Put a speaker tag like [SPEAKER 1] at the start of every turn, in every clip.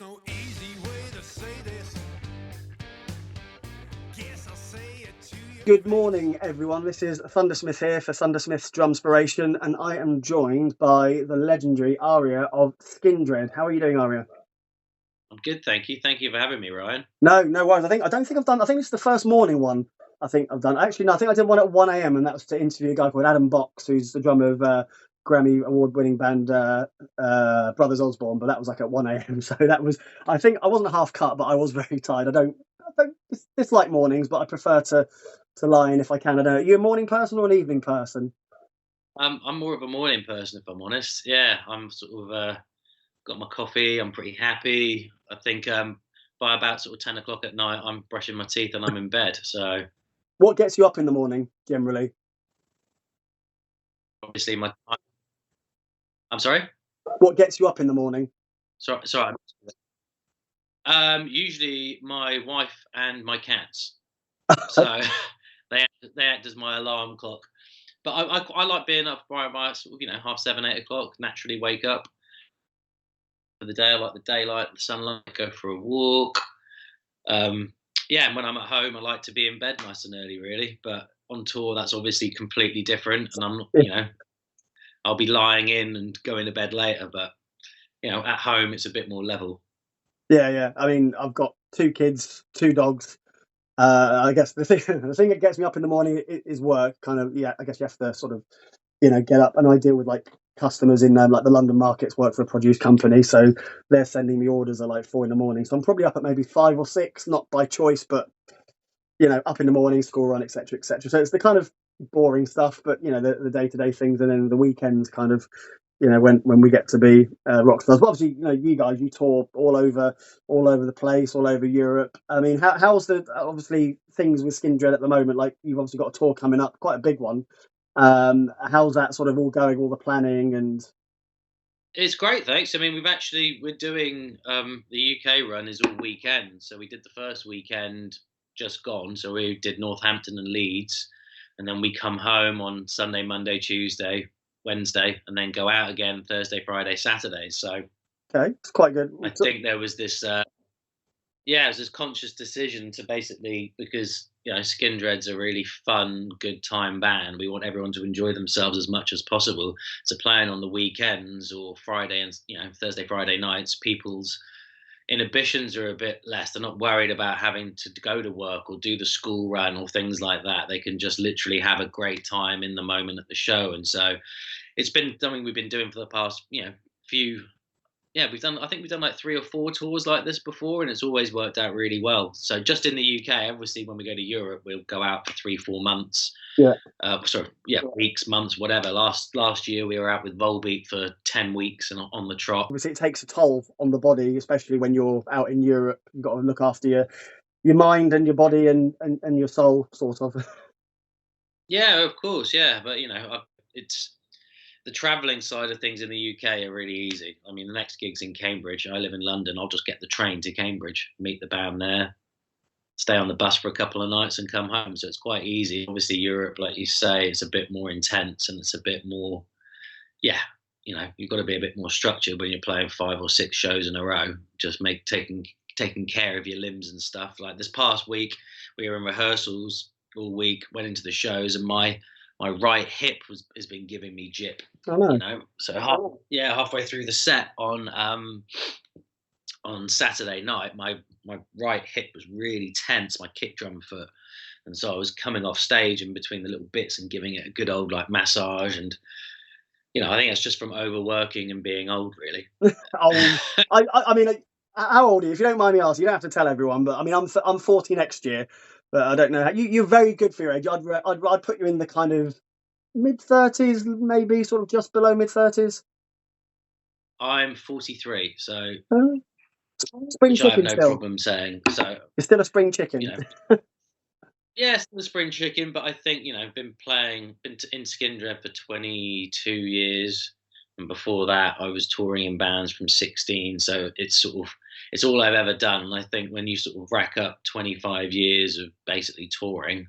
[SPEAKER 1] no easy way to say this. Guess I'll say it to you.
[SPEAKER 2] Good morning, everyone. This is Thundersmith here for Thundersmiths Drumspiration, and I am joined by the legendary Arya of Skindred. How are you doing, Arya?
[SPEAKER 3] I'm good, thank you. Thank you for having me, Ryan.
[SPEAKER 2] No worries. I don't think I've done. I think this is the first morning one. I think I've done. Actually, no. I think I did one at 1 a.m. and that was to interview a guy called Adam Box, who's the drummer of Grammy award-winning band Brothers Osborne. But that was like at 1 a.m. So that was. I think I wasn't half cut, but I was very tired. I don't dislike mornings, but I prefer to lie in if I can. I don't know. Are you a morning person or an evening person?
[SPEAKER 3] I'm more of a morning person, if I'm honest. Yeah, I'm sort of got my coffee. I'm pretty happy. I think by about sort of 10 o'clock at night, I'm brushing my teeth and I'm in bed. So
[SPEAKER 2] What gets you up in the morning generally?
[SPEAKER 3] obviously I'm sorry.
[SPEAKER 2] What gets you up in the morning?
[SPEAKER 3] Sorry. Usually my wife and my cats. So they act as my alarm clock. But I like being up by sort of, 7:30, 8 o'clock. Naturally wake up for the day. I like the daylight, the sunlight. Go for a walk. Yeah, and when I'm at home, I like to be in bed nice and early, really. But on tour, that's obviously completely different, and I'm not, I'll be lying in and going to bed later. But at home, it's a bit more level.
[SPEAKER 2] Yeah. I mean, I've got 2 kids, 2 dogs. I guess the thing that gets me up in the morning is work. Kind of, yeah. I guess you have to sort of, get up, and I deal with like customers in like the London markets. Work for a produce company, so they're sending me orders at like 4 in the morning. So I'm probably up at maybe 5 or 6, not by choice, but up in the morning, school run, etc., etc. So it's the kind of boring stuff, but the day-to-day things, and then the weekends kind of, when we get to be rock stars. But obviously, you guys, you tour all over the place, all over Europe. I mean, how's the obviously things with Skindred at the moment? Like, you've obviously got a tour coming up, quite a big one. How's that sort of all going? All the planning and
[SPEAKER 3] It's great, thanks. I mean, we're doing the UK run is all weekend. So we did the first weekend just gone. So we did Northampton and Leeds, and then we come home on Sunday, Monday, Tuesday, Wednesday, and then go out again Thursday, Friday, Saturday. So
[SPEAKER 2] okay, it's quite good.
[SPEAKER 3] I think there was this it was this conscious decision to basically, because Skindred's a really fun, good time band. We want everyone to enjoy themselves as much as possible. So playing on the weekends or Friday and Thursday, Friday nights, people's inhibitions are a bit less. They're not worried about having to go to work or do the school run or things like that. They can just literally have a great time in the moment at the show. And so it's been something we've been doing for the past few. Yeah, I think we've done like 3 or 4 tours like this before, and it's always worked out really well. So just in the UK, obviously, when we go to Europe, we'll go out for 3, 4 months.
[SPEAKER 2] Yeah.
[SPEAKER 3] Weeks, months, whatever. Last year we were out with Volbeat for 10 weeks and on the trot.
[SPEAKER 2] Obviously, it takes a toll on the body, especially when you're out in Europe. You've got to look after your mind and your body and your soul, sort of.
[SPEAKER 3] Yeah, of course, yeah, but it's the travelling side of things in the UK are really easy. I mean, the next gig's in Cambridge. I live in London. I'll just get the train to Cambridge, meet the band there, stay on the bus for a couple of nights and come home. So it's quite easy. Obviously, Europe, like you say, it's a bit more intense and it's a bit more, you've got to be a bit more structured when you're playing 5 or 6 shows in a row. Just taking care of your limbs and stuff. Like this past week, we were in rehearsals all week, went into the shows, and my right hip has been giving me jip.
[SPEAKER 2] I know.
[SPEAKER 3] So halfway through the set on Saturday night, my right hip was really tense, my kick drum foot, and so I was coming off stage in between the little bits and giving it a good old like massage, and I think it's just from overworking and being old, really.
[SPEAKER 2] Old. I mean, how old are you? If you don't mind me asking, you don't have to tell everyone, but I mean, I'm 40 next year, but I don't know. You're very good for your age. I'd put you in the kind of mid-30s, maybe sort of just below mid-30s.
[SPEAKER 3] I'm 43, so
[SPEAKER 2] spring chicken.
[SPEAKER 3] I have no problem saying. So
[SPEAKER 2] you're still a spring chicken.
[SPEAKER 3] Yes, the spring chicken, but I think been in Skindred for 22 years, and before that I was touring in bands from 16. So it's all I've ever done. And I think when you sort of rack up 25 years of basically touring,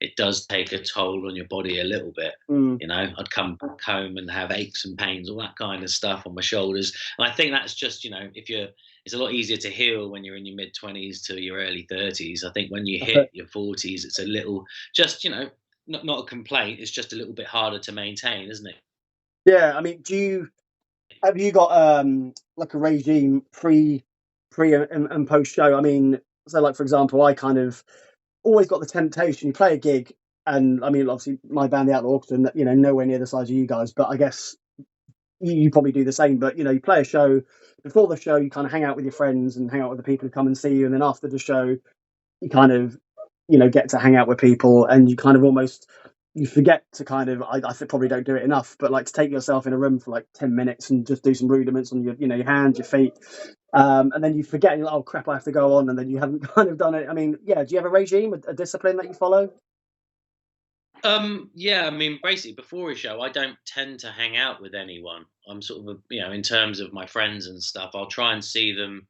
[SPEAKER 3] it does take a toll on your body a little bit.
[SPEAKER 2] Mm.
[SPEAKER 3] You know, I'd come back home and have aches and pains, all that kind of stuff on my shoulders. And I think that's just, it's a lot easier to heal when you're in your mid 20s to your early 30s. I think when you
[SPEAKER 2] Okay.
[SPEAKER 3] hit your 40s, it's a little, just, not a complaint. It's just a little bit harder to maintain, isn't it?
[SPEAKER 2] Yeah, I mean, have you got like a regime pre and post show? I mean, so like for example, I kind of always got the temptation. You play a gig, and I mean, obviously my band, the Outlaw Orchestra, nowhere near the size of you guys, but I guess you probably do the same. But you play a show. Before the show, you kind of hang out with your friends and hang out with the people who come and see you, and then after the show, you kind of get to hang out with people, and you kind of almost you forget to kind of I probably don't do it enough, but like to take yourself in a room for like 10 minutes and just do some rudiments on your your hands, your feet, and then you forget, and you're like, oh crap, I have to go on, and then you haven't kind of done it. I mean, yeah, do you have a regime, a discipline that you follow?
[SPEAKER 3] Yeah, I mean, basically, before a show, I don't tend to hang out with anyone. I'm sort of, in terms of my friends and stuff, I'll try and see them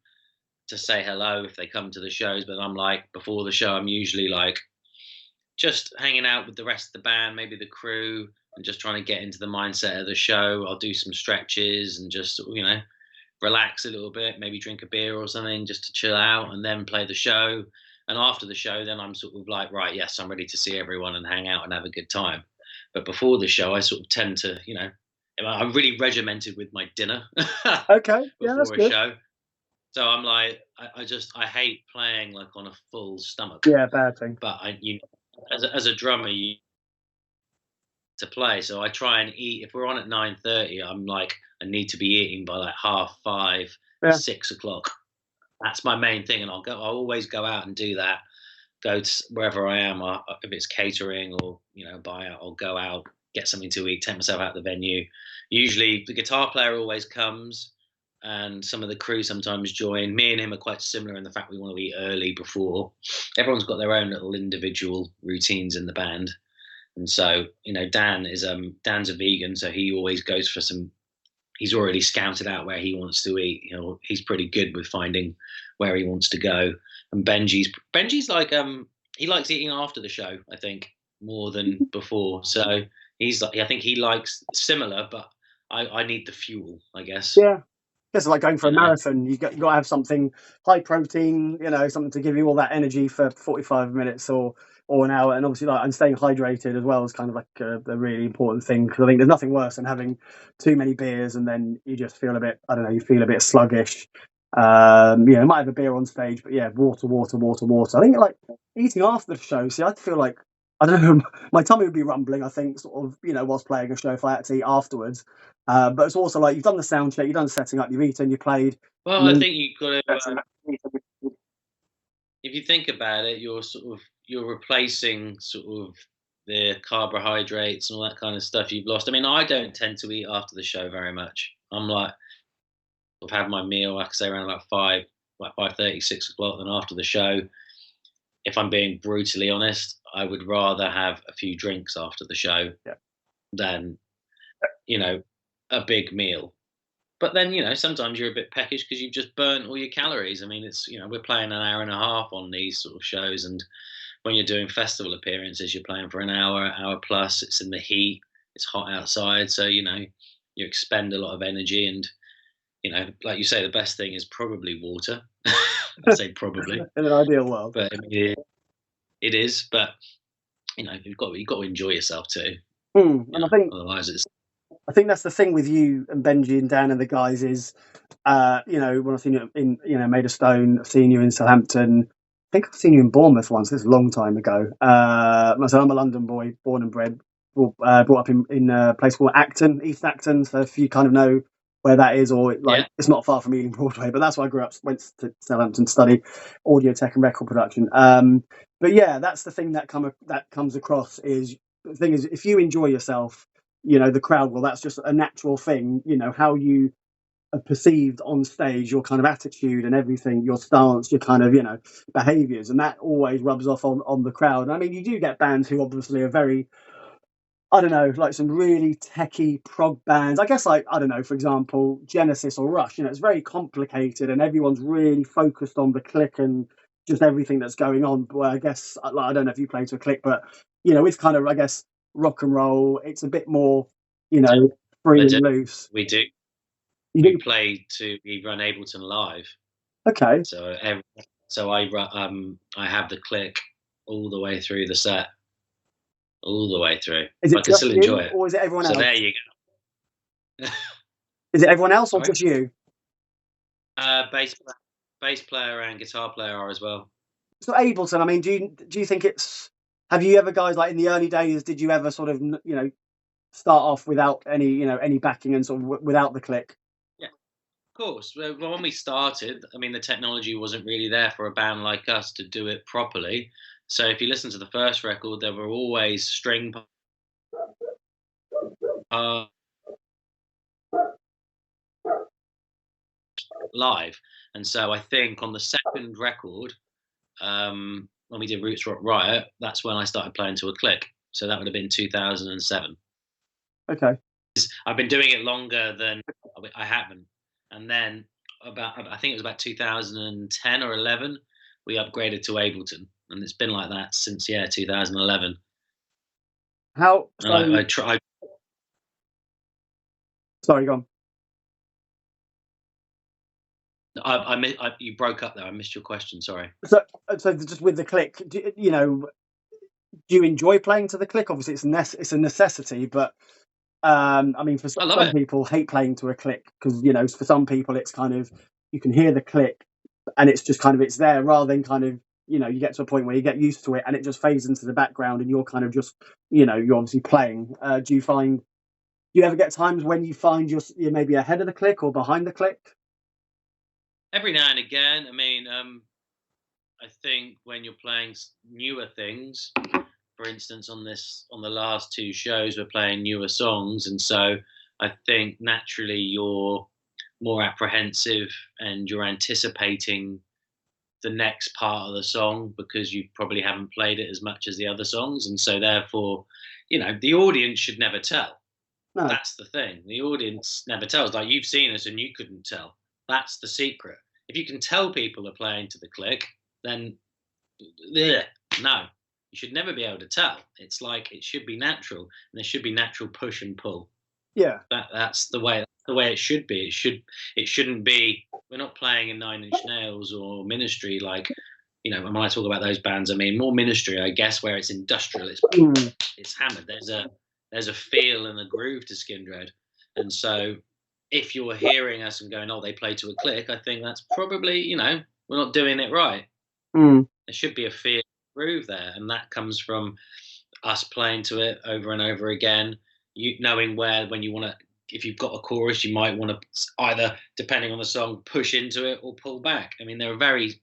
[SPEAKER 3] to say hello if they come to the shows. But I'm like, before the show, I'm usually like just hanging out with the rest of the band, maybe the crew, and just trying to get into the mindset of the show. I'll do some stretches and just, relax a little bit, maybe drink a beer or something just to chill out, and then play the show. And after the show, then I'm sort of like, right, yes, I'm ready to see everyone and hang out and have a good time. But before the show, I sort of tend to, I'm really regimented with my dinner
[SPEAKER 2] Okay, yeah, that's
[SPEAKER 3] before a
[SPEAKER 2] good.
[SPEAKER 3] show. So I'm like, I hate playing like on a full stomach.
[SPEAKER 2] Yeah, bad thing.
[SPEAKER 3] But as a drummer, you to play. So I try and eat. If we're on at 9:30, I'm like, I need to be eating by like 5:30,
[SPEAKER 2] Yeah.
[SPEAKER 3] 6 o'clock. That's my main thing, and I'll always go out and do that. Go to wherever I am, if it's catering or buy out, I'll go out, get something to eat, take myself out of the venue. Usually, the guitar player always comes, and some of the crew sometimes join. Me and him are quite similar in the fact we want to eat early before. Everyone's got their own little individual routines in the band, and so Dan's a vegan, so he always goes for some. He's already scouted out where he wants to eat. He's pretty good with finding where he wants to go. And Benji's like he likes eating after the show, I think, more than before. So he's like, I think he likes similar, but I need the fuel, I guess.
[SPEAKER 2] Yeah. It's like going for a marathon. You got to have something high protein, something to give you all that energy for 45 minutes or an hour. And obviously, and staying hydrated as well is kind of like a really important thing, because I think there's nothing worse than having too many beers and then you just feel a bit, I don't know, you feel a bit sluggish. You might have a beer on stage, but yeah, water. I think like eating after the show. See, I feel like, I don't know, my tummy would be rumbling, I think, sort of, whilst playing a show if I had to eat afterwards. But it's also like you've done the sound check, you've done the setting up, you've eaten, you played.
[SPEAKER 3] Well, I think you've got to. If you think about it, you're replacing sort of the carbohydrates and all that kind of stuff you've lost. I mean, I don't tend to eat after the show very much. I'm like, I've had my meal, like I say, around about 5:30, 6 o'clock. Then after the show, if I'm being brutally honest, I would rather have a few drinks after the show than a big meal. But then sometimes you're a bit peckish because you've just burnt all your calories. I mean, it's we're playing an hour and a half on these sort of shows, and when you're doing festival appearances, you're playing for an hour plus. It's in the heat, it's hot outside, so you expend a lot of energy. And like you say, the best thing is probably water. I say probably
[SPEAKER 2] in an ideal world,
[SPEAKER 3] but it is. But you've got to enjoy yourself too.
[SPEAKER 2] And I think
[SPEAKER 3] otherwise it's.
[SPEAKER 2] I think that's the thing with you and Benji and Dan and the guys is, when I've seen you in, Made of Stone, I've seen you in Southampton. I think I've seen you in Bournemouth once. This is a long time ago. So I'm a London boy, born and bred, brought up in a place called Acton, East Acton. So if you kind of know where that is, or it's not far from Ealing Broadway, but that's where I grew up. Went to Southampton to study audio tech and record production. But yeah, that's the thing that comes across is the thing is if you enjoy yourself, the crowd will. That's just a natural thing. How you are perceived on stage, your kind of attitude and everything, your stance, your kind of behaviours, and that always rubs off on the crowd. And I mean, you do get bands who obviously are very, I don't know, like some really techie prog bands. I guess like, I don't know, for example, Genesis or Rush. It's very complicated and everyone's really focused on the click and just everything that's going on. Well, I guess I don't know if you play to a click, but it's kind of, I guess, rock and roll. It's a bit more, free and loose.
[SPEAKER 3] We do.
[SPEAKER 2] You
[SPEAKER 3] We
[SPEAKER 2] do?
[SPEAKER 3] play we run Ableton Live,
[SPEAKER 2] Okay.
[SPEAKER 3] so I have the click all the way through the set, all the way through.
[SPEAKER 2] Is it
[SPEAKER 3] I can
[SPEAKER 2] just
[SPEAKER 3] still
[SPEAKER 2] you,
[SPEAKER 3] enjoy it.
[SPEAKER 2] or is it everyone
[SPEAKER 3] So
[SPEAKER 2] else?
[SPEAKER 3] there you go.
[SPEAKER 2] Is it everyone else or
[SPEAKER 3] Sorry?
[SPEAKER 2] just you?
[SPEAKER 3] Bass player and guitar player are as well.
[SPEAKER 2] So Ableton, I mean, do you think it's? Have you ever, guys, like in the early days, did you ever sort of start off without any backing and sort of without the click?
[SPEAKER 3] Yeah, of course. Well, when we started, I mean, the technology wasn't really there for a band like us to do it properly. So if you listen to the first record, there were always string parts live, and so I think on the second record, when we did Roots Rock Riot, that's when I started playing to a click. So that would have been 2007.
[SPEAKER 2] Okay.
[SPEAKER 3] I've been doing it longer than I haven't. And then I think it was about 2010 or 11, we upgraded to Ableton, and it's been like that since 2011.
[SPEAKER 2] How?
[SPEAKER 3] And I tried.
[SPEAKER 2] Sorry, go on.
[SPEAKER 3] You broke up there. I missed your question. Sorry.
[SPEAKER 2] So just with the click, do you enjoy playing to the click? Obviously, it's a necessity, but I mean, for
[SPEAKER 3] I love
[SPEAKER 2] some
[SPEAKER 3] it.
[SPEAKER 2] people, hate playing to a click because for some people, it's kind of you can hear the click, and it's just kind of it's there rather than kind of you get to a point where you get used to it and it just fades into the background and you're kind of just you're obviously playing. Do you ever get times when you find you're maybe ahead of the click or behind the click?
[SPEAKER 3] Every now and again. I mean, I think when you're playing newer things, for instance, on the last two shows, we're playing newer songs, and so I think naturally you're more apprehensive and you're anticipating the next part of the song because you probably haven't played it as much as the other songs, and so therefore, the audience should never tell.
[SPEAKER 2] No.
[SPEAKER 3] That's the thing. The audience never tells. Like, you've seen us and you couldn't tell. That's the secret. If you can tell people are playing to the click, then no, you should never be able to tell. It's like it should be natural, and there should be natural push and pull.
[SPEAKER 2] Yeah.
[SPEAKER 3] That's the way it should be. It shouldn't be. We're not playing in Nine Inch Nails or Ministry, like, and when I talk about those bands, I mean more Ministry, I guess, where it's industrial, it's hammered. There's a feel and a groove to Skindred, and so if you're hearing us and going, oh, they play to a click, I think that's probably we're not doing it right. There should be a feel groove there, and that comes from us playing to it over and over again. You knowing when you want to, if you've got a chorus, you might want to either, depending on the song, push into it or pull back. I mean, there are very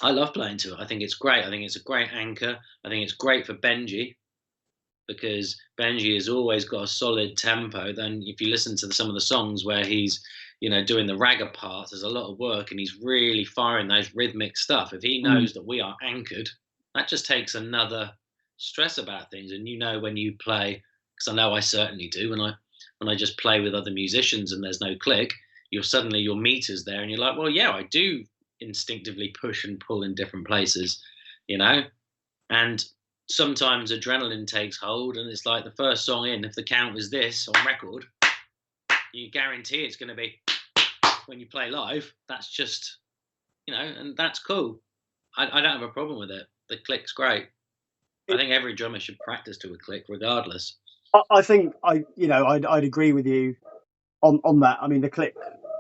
[SPEAKER 3] I love playing to it. I think it's great. I think it's a great anchor. I think it's great for Benji because Benji has always got a solid tempo. Then if you listen to some of the songs where he's doing the ragga parts, there's a lot of work and he's really firing those rhythmic stuff. If he knows that we are anchored, that just takes another stress about things. And when you play, because I know I certainly do, when I just play with other musicians and there's no click, suddenly your meter's there and you're like, well, yeah, I do instinctively push and pull in different places, and sometimes adrenaline takes hold and it's like the first song in, if the count is this on record, you guarantee it's going to be when you play live. That's just and that's cool. I don't have a problem with it. The click's great. I think every drummer should practice to a click regardless.
[SPEAKER 2] I think I'd agree with you on that. I mean, the click,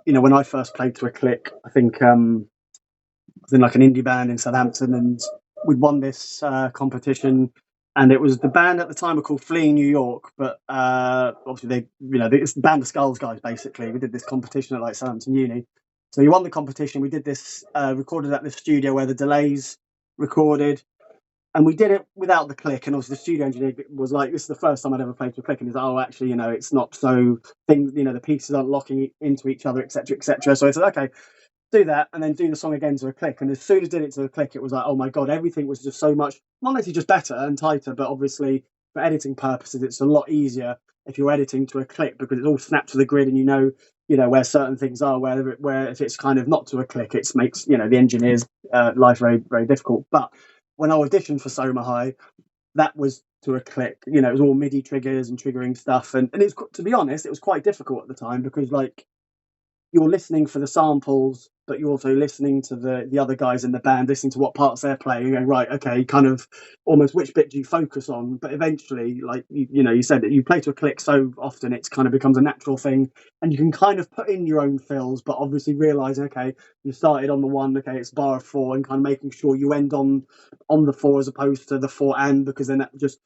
[SPEAKER 2] when I first played to a click, I think I was in like an indie band in Southampton, and we'd won this competition, and it was the band at the time were called Fleeing New York, but obviously it's the Band of Skulls guys. Basically, we did this competition at like Southampton Uni. So we won the competition. We did this recorded at the studio where the Delays recorded, and we did it without the click. And obviously the studio engineer was like, "This is the first time I'd ever played to a click," and he's like, "Oh, actually, it's not so things. The pieces aren't locking into each other, etc., etc." So I said, "Okay, do that and then do the song again to a click." And as soon as did it to a click, it was like, oh my god, everything was just so much, not necessarily just better and tighter, but obviously for editing purposes it's a lot easier if you're editing to a click, because it's all snapped to the grid, and where certain things are, where if it's kind of not to a click, it makes the engineer's life very, very difficult. But when I auditioned for Soma High, that was to a click. It was all MIDI triggers and triggering stuff, and it's, to be honest, it was quite difficult at the time, because like you're listening for the samples, but you're also listening to the other guys in the band, listening to what parts they're playing, and going, right, okay, kind of almost which bit do you focus on. But eventually, like you said that you play to a click so often, it's kind of becomes a natural thing, and you can kind of put in your own fills, but obviously realizing, okay, you started on the one, okay, it's bar of 4, and kind of making sure you end on the 4 as opposed to the 4, and because then that just,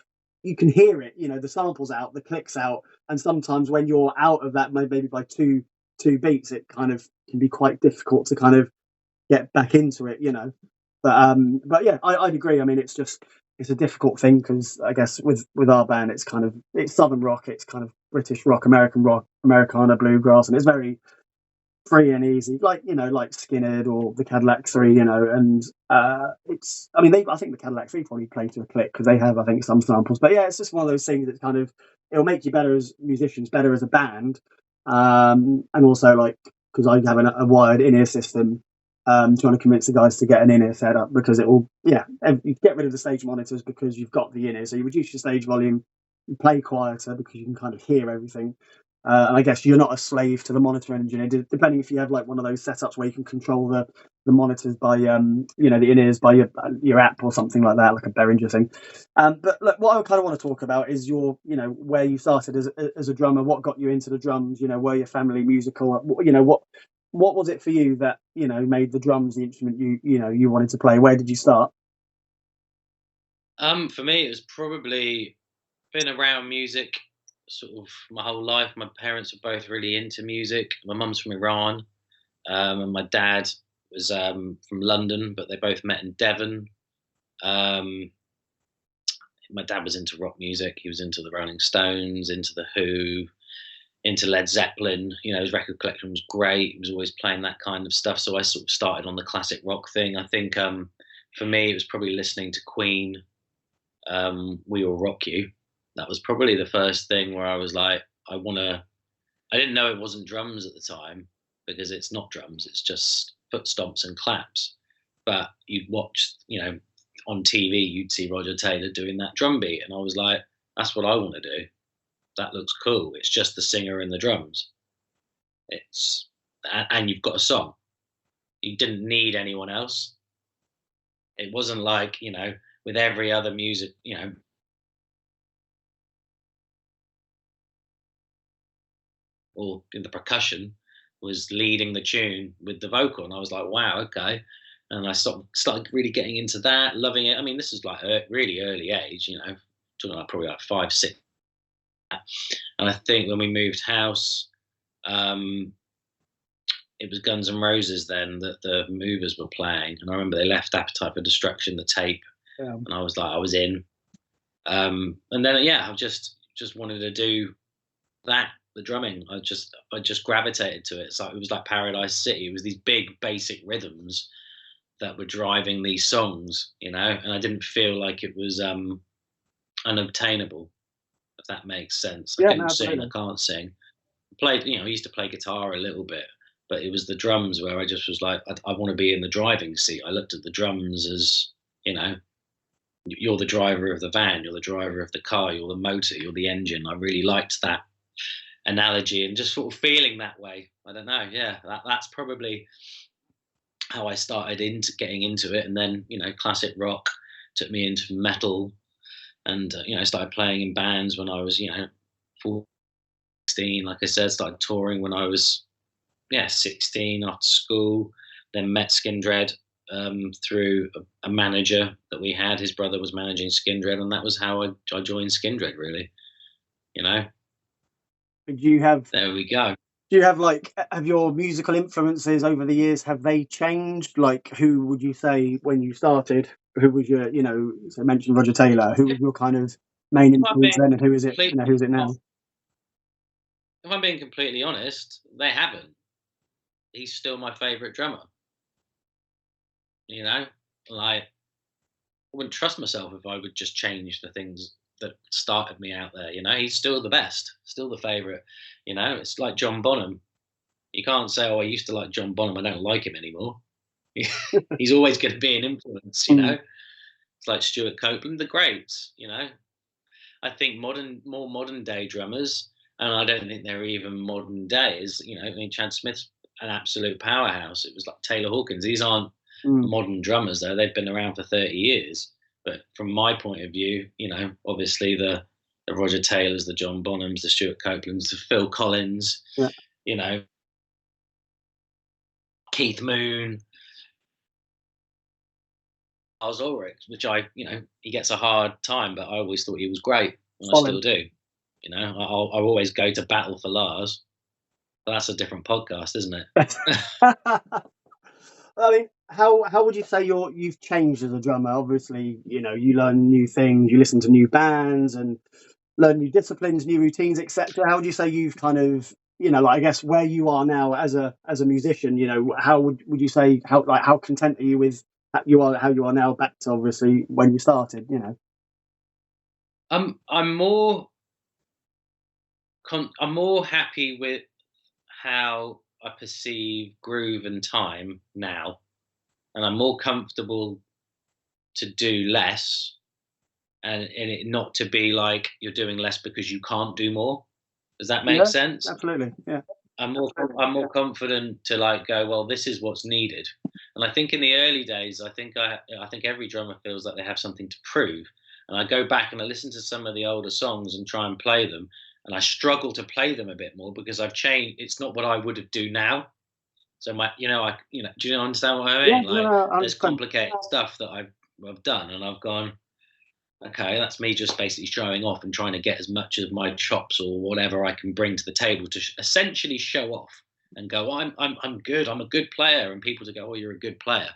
[SPEAKER 2] you can hear it, the samples out, the clicks out, and sometimes when you're out of that, maybe by two beats, it kind of can be quite difficult to kind of get back into it, but yeah, I'd agree. I mean, it's a difficult thing, because I guess with our band, it's southern rock, it's kind of British rock, Americana, bluegrass, and it's very free and easy, like like Skinner or the Cadillac 3, and it's, I mean, I think the Cadillac 3 probably play to a click, because they have, I think, some samples. But yeah, it's just one of those things that kind of, it'll make you better as musicians, better as a band, and also like, because I have a wired in-ear system, trying to convince the guys to get an in-ear set up, because it will, you get rid of the stage monitors because you've got the in-ear, so you reduce your stage volume, you play quieter because you can kind of hear everything. And I guess you're not a slave to the monitor engineer, depending if you have like one of those setups where you can control the monitors by the in-ears by your app or something like that, like a Behringer thing. But look, what I kind of want to talk about is your, where you started as a drummer, what got you into the drums, were your family musical, what was it for you that made the drums the instrument you wanted to play? Where did you start?
[SPEAKER 3] For me, it was probably been around music sort of my whole life. My parents were both really into music. My mum's from Iran, and my dad was from London, but they both met in Devon. Um, my dad was into rock music. He was into the Rolling Stones, into the Who, into Led Zeppelin. His record collection was great. He was always playing that kind of stuff. So I sort of started on the classic rock thing. I think for me, it was probably listening to Queen, We Will Rock You. That was probably the first thing where I was like, I didn't know it wasn't drums at the time, because it's not drums, it's just foot stomps and claps. But you'd watch, on TV, you'd see Roger Taylor doing that drum beat, and I was like, that's what I want to do. That looks cool. It's just the singer and the drums. And you've got a song. You didn't need anyone else. It wasn't like, with every other music, or in the percussion was leading the tune with the vocal, and I was like, wow, okay. And I started really getting into that, loving it. I mean, this is like really early age, talking about probably like 5, 6. And I think when we moved house, it was Guns N' Roses then that the Movers were playing, and I remember they left Appetite for Destruction, the tape, and I was like, I was in. And then I just wanted to do that. The drumming, I just gravitated to it. So it was like Paradise City. It was these big basic rhythms that were driving these songs, and I didn't feel like it was unobtainable, if that makes sense. I couldn't sing, I can't sing. I used to play guitar a little bit, but it was the drums where I just was like, I want to be in the driving seat. I looked at the drums as, you're the driver of the van, you're the driver of the car, you're the motor, you're the engine. I really liked that analogy, and just sort of feeling that way. I don't know. Yeah, that's probably how I started into getting into it. And then, classic rock took me into metal, and, I started playing in bands when I was, 14, like I said, started touring when I was, 16 after school, then met Skindred through a manager that we had. His brother was managing Skindred, and that was how I joined Skindred, really. There we go.
[SPEAKER 2] Do you have have your musical influences over the years, have they changed? Like, who would you say when you started? Who was your, so I mentioned Roger Taylor. Who was your kind of main influence then, and who is it? Who is it now?
[SPEAKER 3] If I'm being completely honest, they haven't. He's still my favourite drummer. Like, I wouldn't trust myself if I would just change the things that started me out there. You know, he's still the best, still the favourite. You know, it's like John Bonham. You can't say, "Oh, I used to like John Bonham. I don't like him anymore." He's always going to be an influence. You know, it's like Stuart Copeland, the greats. You know, I think more modern day drummers, and I don't think they're even modern days. You know, I mean, Chad Smith's an absolute powerhouse. It was like Taylor Hawkins. These aren't modern drummers, though. They've been around for 30 years. But from my point of view, you know, obviously the Roger Taylors, the John Bonhams, the Stuart Copelands, the Phil Collins, you know, Keith Moon, Lars Ulrich, which he gets a hard time, but I always thought he was great, and I still do. You know, I'll always go to battle for Lars. But that's a different podcast, isn't it?
[SPEAKER 2] I mean, how would you say you've changed as a drummer? Obviously, you know, you learn new things, you listen to new bands, and learn new disciplines, new routines, etc. How would you say you've kind of, you know, like, I guess where you are now as a musician, you know, how would you say how content are you with how you are now back to obviously when you started, you know?
[SPEAKER 3] I'm more happy with how I perceive groove and time now, and I'm more comfortable to do less, and it not to be like you're doing less because you can't do more. Does that make sense?
[SPEAKER 2] Absolutely, yeah.
[SPEAKER 3] I'm more confident to like go, well, this is what's needed. And I think in the early days, I think every drummer feels like they have something to prove. And I go back and I listen to some of the older songs and try and play them, and I struggle to play them a bit more because I've changed. It's not what I would have do now. So do you understand what I mean? There's complicated stuff that I've done, and I've gone, okay, that's me just basically showing off and trying to get as much of my chops or whatever I can bring to the table to essentially show off and go, I'm good, I'm a good player, and people to go, oh, you're a good player.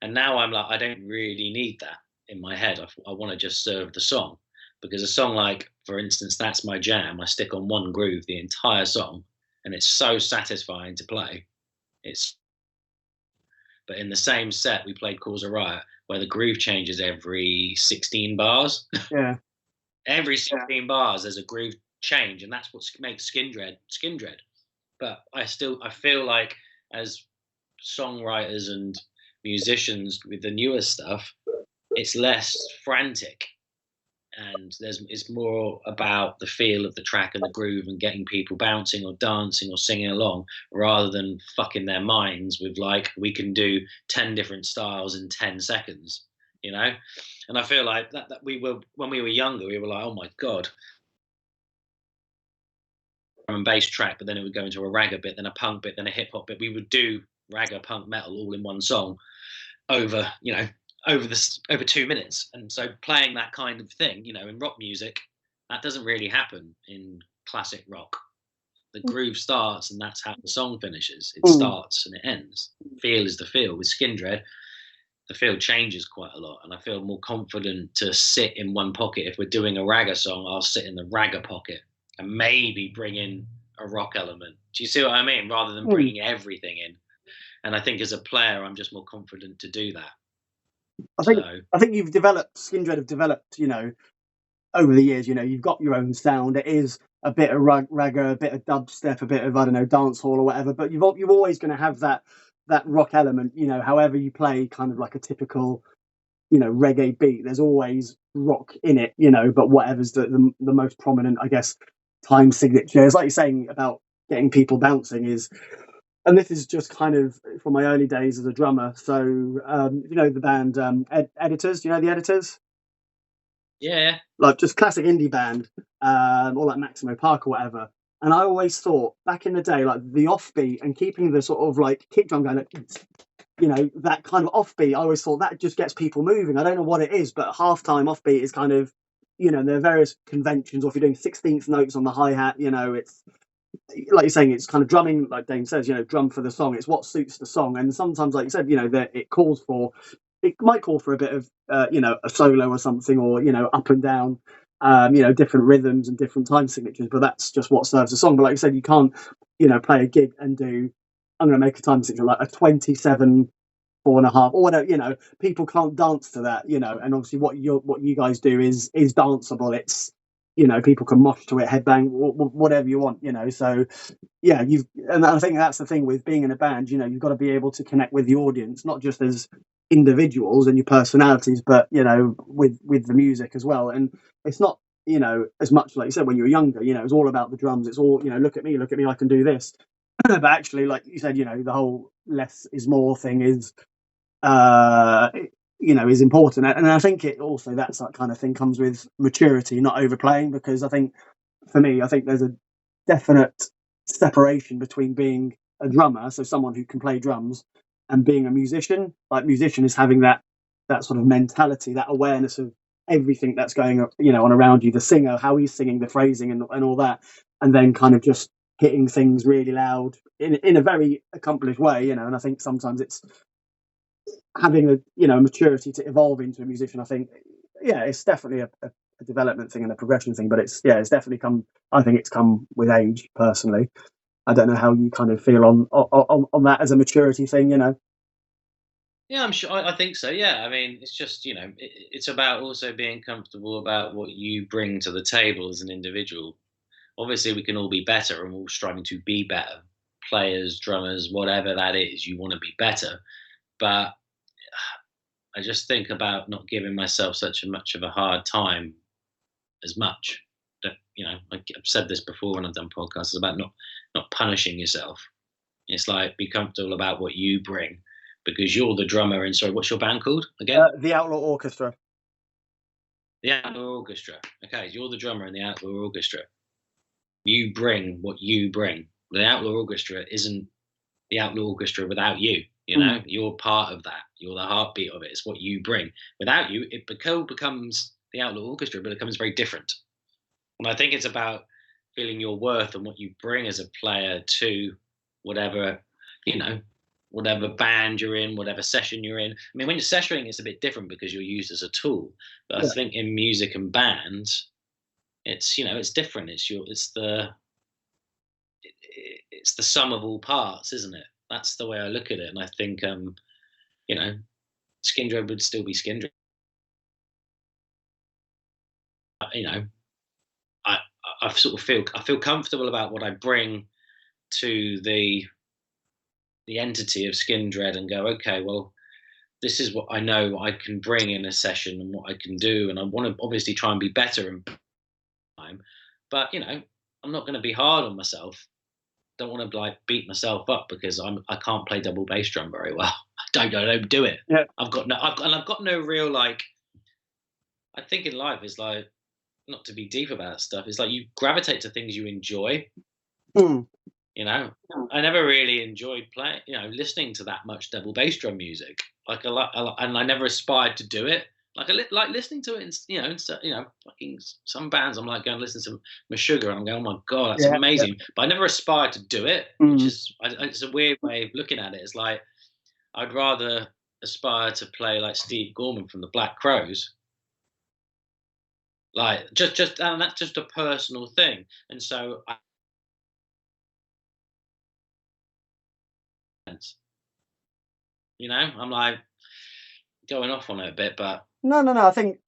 [SPEAKER 3] And now I'm like, I don't really need that in my head. I want to just serve the song, because a song like, for instance, That's My Jam, I stick on one groove the entire song, and it's so satisfying to play. But in the same set, we played Cause a Riot, where the groove changes every 16 bars.
[SPEAKER 2] Yeah.
[SPEAKER 3] Every 16 bars, there's a groove change, and that's what makes Skin Dread. But I feel like as songwriters and musicians with the newer stuff, it's less frantic, and it's more about the feel of the track and the groove and getting people bouncing or dancing or singing along, rather than fucking their minds with like, we can do 10 different styles in 10 seconds, you know? And I feel like that when we were younger, we were like, oh my God, drum and bass track, but then it would go into a ragga bit, then a punk bit, then a hip hop bit. We would do ragga, punk, metal all in one song over 2 minutes. And so playing that kind of thing, you know, in rock music, that doesn't really happen in classic rock. The groove starts and that's how the song finishes. It starts and it ends. Feel is the feel. With Skin Dread, the feel changes quite a lot, and I feel more confident to sit in one pocket. If we're doing a ragga song, I'll sit in the ragga pocket and maybe bring in a rock element. Do you see what I mean? Rather than bringing everything in. And I think as a player, I'm just more confident to do that.
[SPEAKER 2] I think you've developed, Skin Dread have developed, you know, over the years, you know, you've got your own sound. It is a bit of ragga, a bit of dubstep, a bit of, I don't know, dance hall or whatever, but you're always going to have that rock element, you know, however you play kind of like a typical, you know, reggae beat, there's always rock in it, you know, but whatever's the most prominent, I guess, time signature. It's like you're saying about getting people bouncing is, and this is just kind of from my early days as a drummer. So, you know, the band Editors, you know, the Editors?
[SPEAKER 3] Yeah.
[SPEAKER 2] Like just classic indie band, or like Maximo Park or whatever. And I always thought back in the day, like the offbeat and keeping the sort of like kick drum going, like, you know, that kind of offbeat, I always thought that just gets people moving. I don't know what it is, but halftime offbeat is kind of, you know, there are various conventions, or if you're doing 16th notes on the hi-hat, you know, it's, like you're saying, it's kind of drumming, like Dane says, you know, drum for the song. It's what suits the song. And sometimes, like you said, you know, that it might call for a bit of, you know, a solo or something, or, you know, up and down, you know, different rhythms and different time signatures, but that's just what serves the song. But like you said, you can't, you know, play a gig and do, I'm going to make a time signature, like a 27 4.5 or whatever, people can't dance to that, and obviously what you guys do is danceable. It's, people can mosh to it, headbang, whatever you want, so yeah, and I think that's the thing with being in a band, you've got to be able to connect with the audience, not just as individuals and your personalities, but with the music as well. And it's not, as much like you said when you were younger, it's all about the drums. It's all, look at me, I can do this. But actually, like you said, the whole less is more thing is is important. And I think it also, that kind of thing comes with maturity, not overplaying, because I think for me, there's a definite separation between being a drummer, so someone who can play drums, and being a musician. Like, musician is having that sort of mentality, that awareness of everything that's going on around you, the singer, how he's singing, the phrasing and all that, and then kind of just hitting things really loud in a very accomplished way, and I think sometimes it's having a maturity to evolve into a musician. I think, it's definitely a development thing and a progression thing, but it's definitely I think it's come with age, personally. I don't know how you kind of feel on that as a maturity thing,
[SPEAKER 3] Yeah, I'm sure. I think so. Yeah, I mean, it's just it's about also being comfortable about what you bring to the table as an individual. Obviously, we can all be better, and we're all striving to be better. Players, drummers, whatever that is, you want to be better. But I just think about not giving myself such a much of a hard time as much. That, I've said this before when I've done podcasts, it's about not punishing yourself. It's like, be comfortable about what you bring, because you're the drummer. And sorry, what's your band called again?
[SPEAKER 2] The Outlaw Orchestra.
[SPEAKER 3] The Outlaw Orchestra. Okay, you're the drummer in the Outlaw Orchestra. You bring what you bring. The Outlaw Orchestra isn't the Outlaw Orchestra without you. You're part of that. You're the heartbeat of it. It's what you bring. Without you, it becomes the Outlaw Orchestra, but it becomes very different. And I think it's about feeling your worth and what you bring as a player to whatever, whatever band you're in, whatever session you're in. I mean, when you're sessioning, it's a bit different because you're used as a tool. But I think in music and bands, it's it's different. It's the sum of all parts, isn't it? That's the way I look at it. And I think Skindred would still be Skindred. I sort of feel comfortable about what I bring to the entity of Skindred, and go, okay, well, this is what I know I can bring in a session and what I can do, and I want to obviously try and be better in time, but I'm not going to be hard on myself. Don't want to beat myself up because I can't play double bass drum very well. I don't do it.
[SPEAKER 2] Yeah.
[SPEAKER 3] I've got no real I think in life is like, not to be deep about stuff, it's like you gravitate to things you enjoy. I never really enjoyed playing, listening to that much double bass drum music. Like and I never aspired to do it. Like listening to it, fucking some bands. I'm like going to listen to Meshuggah, and I'm going, oh my god, that's amazing. Yeah. But I never aspired to do it, which is it's a weird way of looking at it. It's like I'd rather aspire to play like Steve Gorman from the Black Crowes. Like just and that's just a personal thing, and so I'm like going off on it a bit, but
[SPEAKER 2] no. I think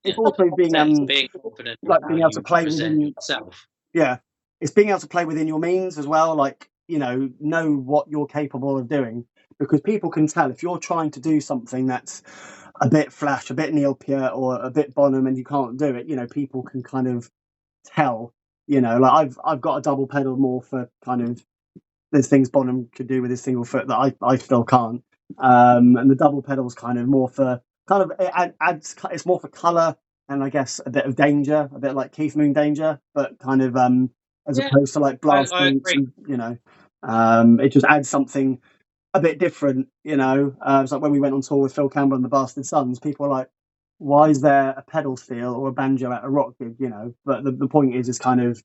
[SPEAKER 2] it's also being
[SPEAKER 3] confident,
[SPEAKER 2] like being able to play within
[SPEAKER 3] yourself.
[SPEAKER 2] Yeah, it's being able to play within your means as well. Like know what you're capable of doing, because people can tell if you're trying to do something that's a bit Flash, a bit Neil Peart, or a bit Bonham, and you can't do it. People can kind of tell. Like I've got a double pedal more for kind of, there's things Bonham could do with his single foot that I still can't. And the double pedal's kind of more for it's more for colour, and I guess a bit of danger, a bit like Keith Moon Danger, but kind of as opposed to like blast beats, it just adds something a bit different. It's like when we went on tour with Phil Campbell and the Bastard Sons, people were like, why is there a pedal steel or a banjo at a rock gig? But the point is kind of,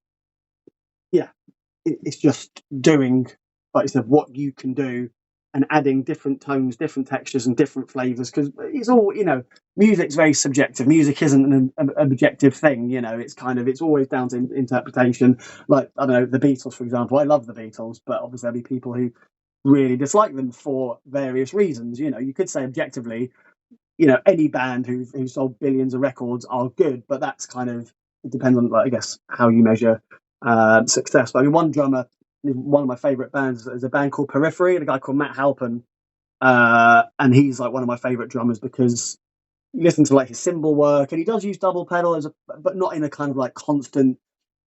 [SPEAKER 2] it's just doing, like you said, what you can do, and adding different tones, different textures, and different flavors, because it's all, music's very subjective. Music isn't an objective thing. It's always down to interpretation. Like, I don't know, the Beatles, for example. I love the Beatles, but obviously there'll be people who really dislike them for various reasons. You know, you could say objectively, you know, any band who sold billions of records are good, but that's kind of, it depends on, like, I guess, how you measure success. But I mean, one drummer, one of my favorite bands is a band called Periphery, and a guy called Matt Halpin, and he's like one of my favorite drummers because you listen to like his cymbal work, and he does use double pedal but not in a kind of like constant,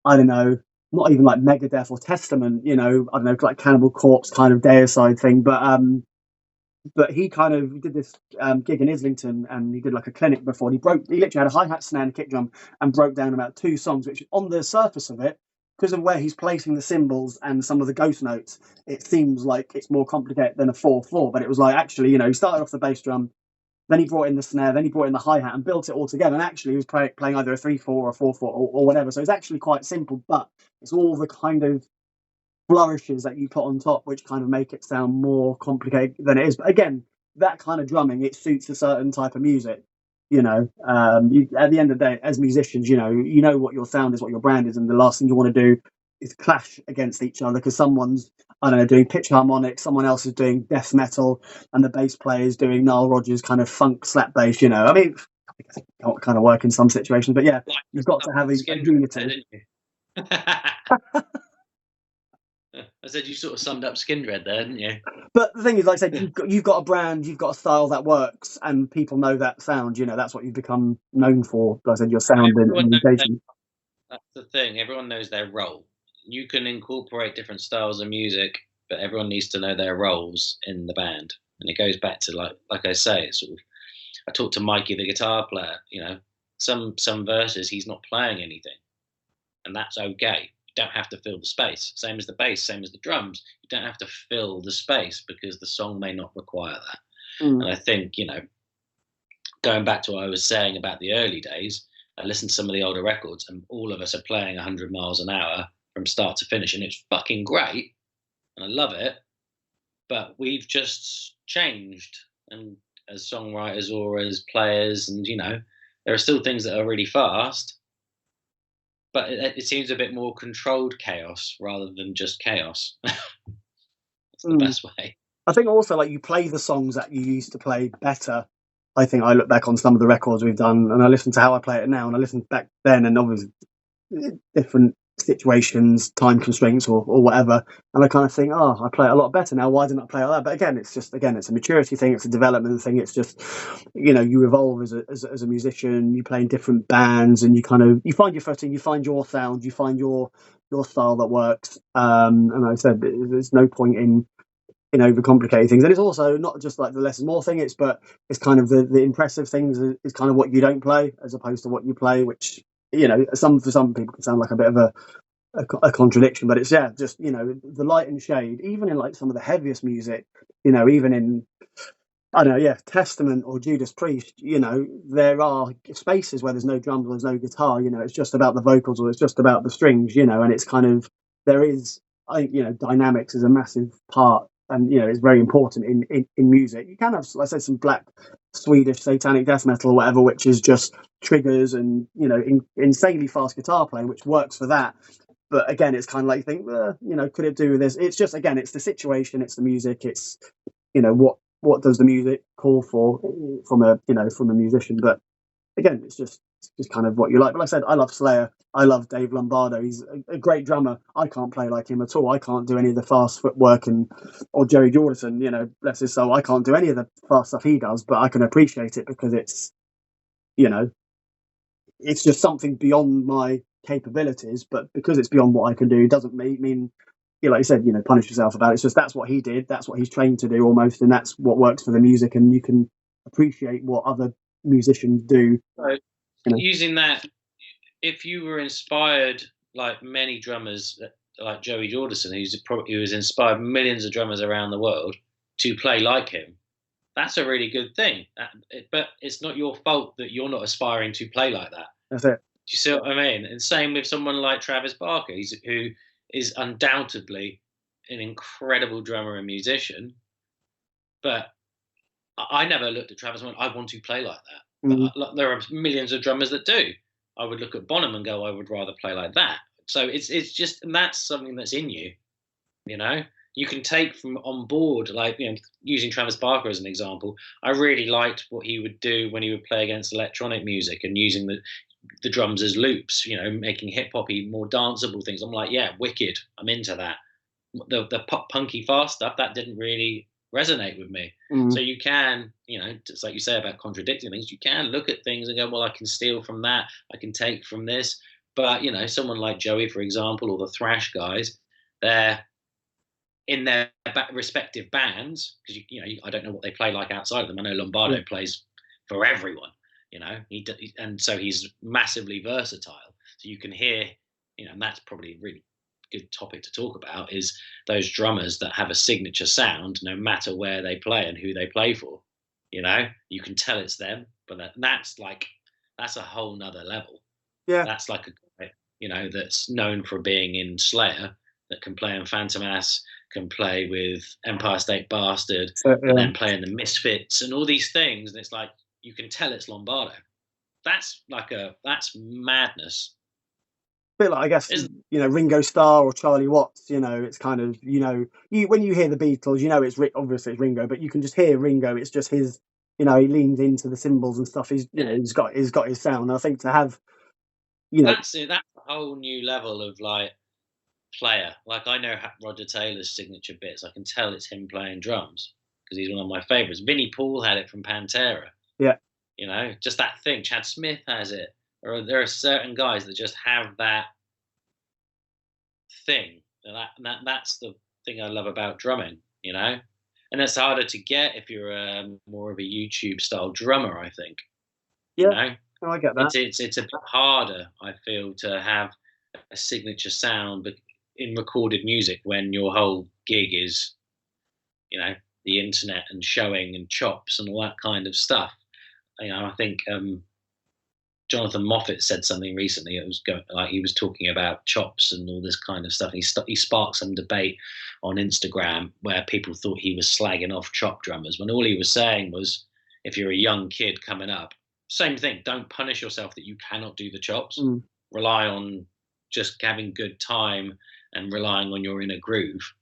[SPEAKER 2] I don't know, not even like Megadeth or Testament, you know, I don't know, like Cannibal Corpse kind of Deicide thing, but he kind of did this gig in Islington, and he did like a clinic before. And he literally had a hi hat, snare, and a kick drum, and broke down about 2 songs, which on the surface of it, because of where he's placing the cymbals and some of the ghost notes, it seems like it's more complicated than a 4/4. But it was like, actually, you know, he started off the bass drum, then he brought in the snare, then he brought in the hi hat, and built it all together. And actually, he was playing either a 3/4 or a 4/4 or whatever. So it's actually quite simple, but it's all the kind of flourishes that you put on top which kind of make it sound more complicated than it is. But again, that kind of drumming, it suits a certain type of music. You know, at the end of the day, as musicians, you know what your sound is, what your brand is, and the last thing you want to do is clash against each other because someone's, I don't know, doing pitch harmonics, someone else is doing death metal, and the bass player is doing Nile Rodgers kind of funk slap bass. You know, I mean, I guess it can't kind of work in some situations, but yeah, you've got to have a unity.
[SPEAKER 3] I said you sort of summed up Skindred there, didn't you?
[SPEAKER 2] But the thing is, like I said, you've got a brand, you've got a style that works, and people know that sound. You know, that's what you've become known for. Like I said, your sound and communication.
[SPEAKER 3] That's the thing. Everyone knows their role. You can incorporate different styles of music, but everyone needs to know their roles in the band. And it goes back to like I say, it's sort of, I talked to Mikey, the guitar player. You know, some verses he's not playing anything, and that's okay. Don't have to fill the space. Same as the bass, same as the drums. You don't have to fill the space because the song may not require that. And I think, you know, going back to what I was saying about the early days, I listened to some of the older records and all of us are playing 100 miles an hour from start to finish. And it's fucking great. And I love it. But we've just changed. And as songwriters or as players, and, you know, there are still things that are really fast. But it seems a bit more controlled chaos rather than just chaos. That's the best way.
[SPEAKER 2] I think also, like, you play the songs that you used to play better. I think I look back on some of the records we've done, and I listen to how I play it now, and I listened back then, and obviously different situations, time constraints, or whatever, and I kind of think, oh, I play it a lot better now. Why didn't I play it like that? But again, it's a maturity thing, it's a development thing. It's just, you know, you evolve as a musician. You play in different bands, and you find your footing, you find your sound, you find your style that works. And I said, there's no point in overcomplicating things. And it's also not just like the less is more thing. It's kind of the impressive things is kind of what you don't play as opposed to what you play, which, you know, for some people can sound like a bit of a contradiction, but it's just, you know, the light and shade, even in like some of the heaviest music, you know, even in, I don't know, Testament or Judas Priest, you know, there are spaces where there's no drums or there's no guitar, you know, it's just about the vocals or it's just about the strings, you know, and it's kind of, there is, I think, you know, dynamics is a massive part, and, you know, it's very important in music. You can have, like I said, some black Swedish satanic death metal or whatever, which is just triggers and, you know, insanely fast guitar playing, which works for that. But again, it's kind of like you think, you know, could it do with this? It's just, again, it's the situation, it's the music, it's, you know, what does the music call for from a musician? But again, it's just kind of what you like. But like I said, I love Slayer. I love Dave Lombardo. He's a great drummer. I can't play like him at all. I can't do any of the fast footwork or Jerry Jordison, you know, bless his soul. I can't do any of the fast stuff he does, but I can appreciate it because it's, you know, it's just something beyond my capabilities. But because it's beyond what I can do, doesn't mean, you know, like you said, you know, punish yourself about it. It's just that's what he did. That's what he's trained to do almost, and that's what works for the music. And you can appreciate what other musicians do.
[SPEAKER 3] So, using that, if you were inspired like many drummers, like Joey Jordison, who's inspired millions of drummers around the world to play like him, that's a really good thing. But it's not your fault that you're not aspiring to play like that.
[SPEAKER 2] That's it.
[SPEAKER 3] Do you see what I mean? And same with someone like Travis Barker, who is undoubtedly an incredible drummer and musician. But I never looked at Travis and went, I want to play like that. But there are millions of drummers that do. I would look at Bonham and go, I would rather play like that. So it's just, and that's something that's in you, you know? you can take from on board, like, using Travis Barker as an example. I really liked what he would do when he would play against electronic music and using the drums as loops, making hip hoppy, more danceable things. I'm like, yeah, wicked. I'm into that. The pop punky fast stuff that didn't really resonate with me. So you can, just like you say about contradicting things, you can look at things and go, well, I can steal from that, I can take from this. But someone like Joey, for example, or the thrash guys, they're in their respective bands, because I don't know what they play like outside of them. I know Lombardo plays for everyone, and so he's massively versatile. So you can hear, and that's probably a really good topic to talk about, is those drummers that have a signature sound no matter where they play and who they play for. You can tell it's them, but that's a whole nother level.
[SPEAKER 2] Yeah,
[SPEAKER 3] that's like that's known for being in Slayer, that can play in Phantom Ass, can play with Empire State Bastard, and then play in the Misfits and all these things, and it's like you can tell it's Lombardo. That's madness.
[SPEAKER 2] A bit like, I guess, Ringo Starr or Charlie Watts. It's kind of, when you hear the Beatles, it's obviously it's Ringo, but you can just hear Ringo. It's just his, he leans into the cymbals and stuff. He's he's got his sound. And I think to have,
[SPEAKER 3] that's a whole new level of player. Like, I know Roger Taylor's signature bits. I can tell it's him playing drums because he's one of my favorites. Vinnie Paul had it from Pantera.
[SPEAKER 2] Yeah.
[SPEAKER 3] Just that thing. Chad Smith has it. Or there are certain guys that just have that thing. That's the thing I love about drumming, and it's harder to get if you're more of a YouTube style drummer, I think.
[SPEAKER 2] Yeah, I get that.
[SPEAKER 3] It's a bit harder, I feel, to have a signature sound, but in recorded music, when your whole gig is, the internet and showing and chops and all that kind of stuff. I think Jonathan Moffat said something recently. It was he was talking about chops and all this kind of stuff. He sparked some debate on Instagram where people thought he was slagging off chop drummers, when all he was saying was, if you're a young kid coming up, same thing. Don't punish yourself that you cannot do the chops. Rely on just having good time and relying on your inner groove,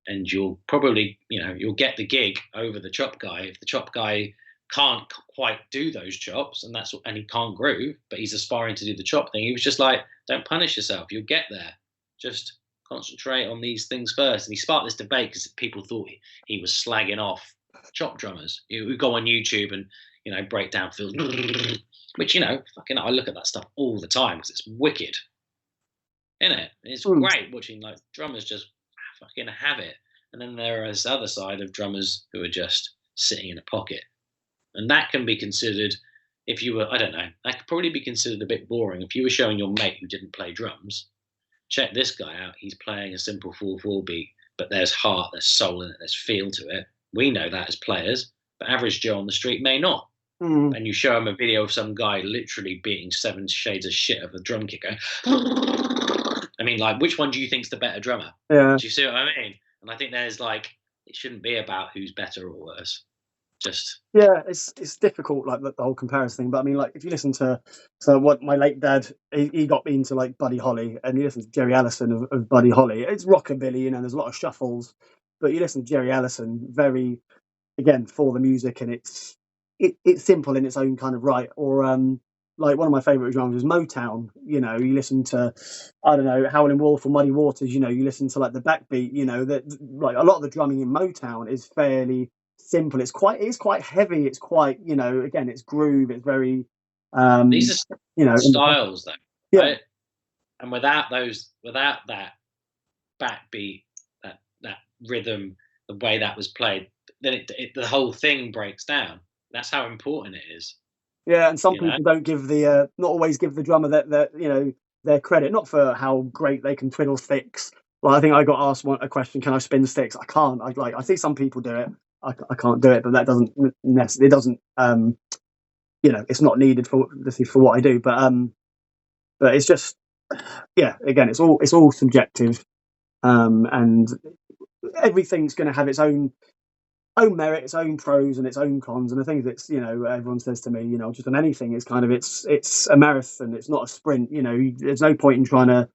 [SPEAKER 3] and you'll probably, you'll get the gig over the chop guy. If the chop guy can't quite do those chops, and he can't groove, but he's aspiring to do the chop thing, he was just like, don't punish yourself, you'll get there. Just concentrate on these things first. And he sparked this debate because people thought he was slagging off chop drummers. You go on YouTube and break down fills, which fucking, I look at that stuff all the time because it's wicked, isn't it? It's great watching drummers just fucking have it. And then there is this other side of drummers who are just sitting in a pocket, and that can be considered, if you were, I don't know, that could probably be considered a bit boring. If you were showing your mate who didn't play drums, check this guy out, he's playing a simple 4/4 beat, but there's heart, there's soul in it, there's feel to it. We know that as players, but average Joe on the street may not. And you show him a video of some guy literally beating 7 shades of shit of a drum kit going, I mean, which one do you think's the better drummer?
[SPEAKER 2] Yeah.
[SPEAKER 3] Do you see what I mean? And I think there's it shouldn't be about who's better or worse. Just
[SPEAKER 2] it's difficult, the whole comparison thing. But I mean, if you listen to what my late dad, he got me into Buddy Holly, and you listen to Jerry Allison of Buddy Holly. It's rockabilly, there's a lot of shuffles, but you listen to Jerry Allison, very, again, for the music, and it's simple in its own kind of right. Or one of my favourite genres is Motown. You listen to, I don't know, Howlin' Wolf or Muddy Waters. You listen to the backbeat. That a lot of the drumming in Motown is fairly simple. It's quite heavy. It's quite, again, it's groove. It's very
[SPEAKER 3] these are styles though.
[SPEAKER 2] Yeah.
[SPEAKER 3] Right? And without that backbeat, that rhythm, the way that was played, then the whole thing breaks down. That's how important it is.
[SPEAKER 2] Yeah, and some people don't give not always give the drummer their credit, not for how great they can twiddle sticks. I think I got asked a question: can I spin sticks? I can't. I see some people do it. I can't do it, but that doesn't necessarily. It doesn't. It's not needed for what I do. But it's just, again, it's all subjective, and everything's going to have its own merit, its own pros and its own cons. And the thing that's, everyone says to me, just on anything, is kind of it's a marathon, it's not a sprint. There's no point in trying to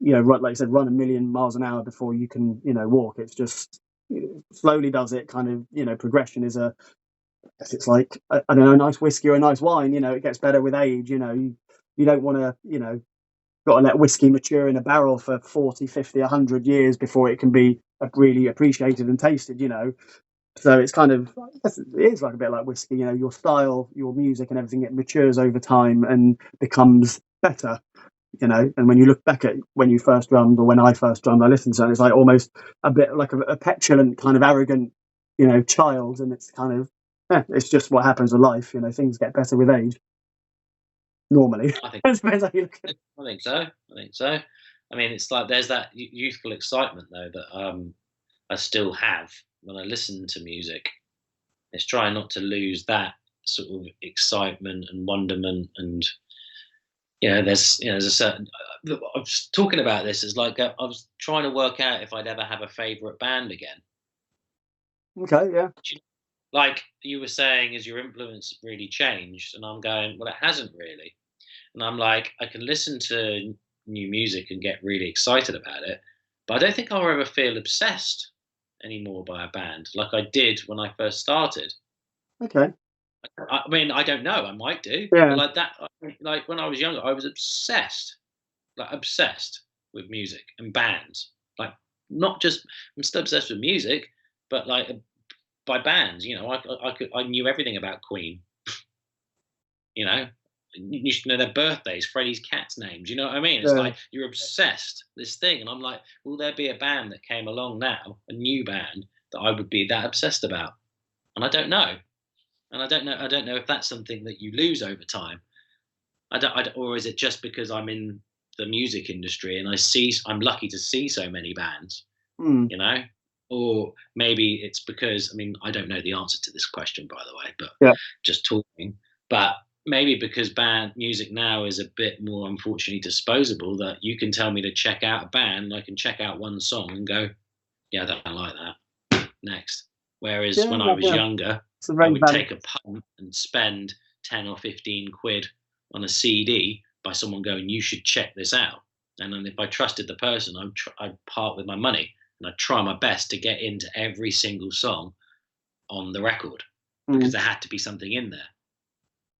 [SPEAKER 2] run, like you said, run a million miles an hour before you can, walk. It's just slowly does it. Kind of, progression is a. I guess it's like I don't know, a nice whiskey or a nice wine. It gets better with age. You don't want to, got to let whiskey mature in a barrel for 40, 50, 100 years before it can be really appreciated and tasted. So it's kind of, I guess it is like a bit like whiskey. Your style, your music, and everything, it matures over time and becomes better. And when you look back at when you first drummed, or when I first drummed, I listened to it, it's like almost a bit like a petulant, kind of arrogant, child. And it's kind of, it's just what happens with life. Things get better with age. Normally,
[SPEAKER 3] I think
[SPEAKER 2] it depends how you look at it.
[SPEAKER 3] I think so. I think so. I mean, it's like there's that youthful excitement though that I still have when I listen to music. It's trying not to lose that sort of excitement and wonderment, and there's a certain. I was talking about this. It's like I was trying to work out if I'd ever have a favourite band again.
[SPEAKER 2] Okay, yeah.
[SPEAKER 3] Like you were saying, has your influence really changed? And I'm going, well, it hasn't really. And I'm like, I can listen to new music and get really excited about it, but I don't think I'll ever feel obsessed anymore by a band like I did when I first started.
[SPEAKER 2] Okay.
[SPEAKER 3] I mean, I don't know. I might do,
[SPEAKER 2] Yeah.
[SPEAKER 3] but like that, like when I was younger, I was obsessed, like obsessed with music and bands. Like not just I'm still obsessed with music, but like by bands. I knew everything about Queen. You know, you should know their birthdays, Freddie's cat's names. You know what I mean? It's
[SPEAKER 2] Yeah.
[SPEAKER 3] like you're obsessed this thing, and I'm like, will there be a band that came along now, a new band that I would be that obsessed about? And I don't know, and I don't know. I don't know if that's something that you lose over time. Or is it just because I'm in the music industry and I'm lucky to see so many bands,
[SPEAKER 2] Mm.
[SPEAKER 3] you know? Or maybe it's because, I mean, I don't know the answer to this question, by the way, but
[SPEAKER 2] Yeah.
[SPEAKER 3] just talking. But maybe because band music now is a bit more, unfortunately, disposable, that you can tell me to check out a band, and I can check out one song and go, yeah, I don't like that. Next. Whereas
[SPEAKER 2] Yeah,
[SPEAKER 3] when I was
[SPEAKER 2] yeah.
[SPEAKER 3] younger,
[SPEAKER 2] It's a
[SPEAKER 3] I
[SPEAKER 2] very
[SPEAKER 3] would
[SPEAKER 2] valid.
[SPEAKER 3] take a punt and spend 10 or 15 quid on a CD by someone going, you should check this out. And then if I trusted the person, I'd part with my money, and I'd try my best to get into every single song on the record, because
[SPEAKER 2] Mm.
[SPEAKER 3] there had to be something in there,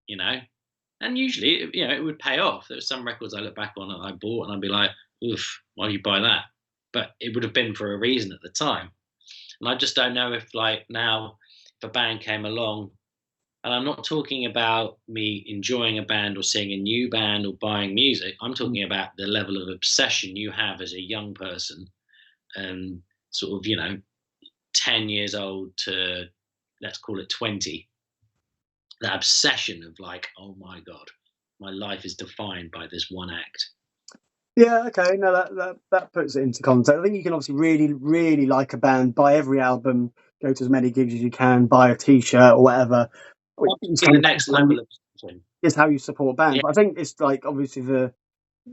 [SPEAKER 3] you know? And usually, it would pay off. There were some records I look back on that I bought and I'd be like, oof, why do you buy that? But it would have been for a reason at the time. And I just don't know if, like, now, if a band came along, and I'm not talking about me enjoying a band or seeing a new band or buying music. I'm talking about the level of obsession you have as a young person, and sort of, 10 years old to, let's call it 20. That obsession of like, oh my God, my life is defined by this one act.
[SPEAKER 2] Yeah, okay. No, that puts it into context. I think you can obviously really, really like a band, buy every album, go to as many gigs as you can, buy a T-shirt or whatever. It's
[SPEAKER 3] The
[SPEAKER 2] kind of
[SPEAKER 3] next level of obsession.
[SPEAKER 2] is how you support bands.
[SPEAKER 3] Yeah.
[SPEAKER 2] But I think it's like obviously